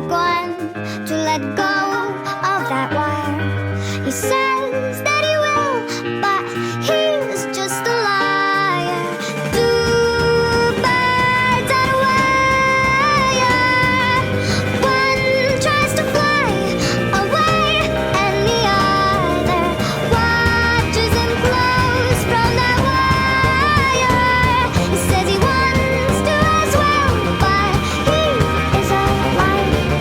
going to let go of that wire. He says that he will, but he's just a liar. Two birds on a wire. One tries to fly away, and the other watches him close from that wire. He says he wants to as well, but he is a liar.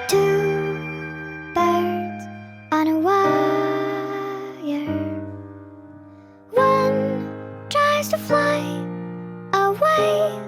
Two birds on a wire. One tries to fly away,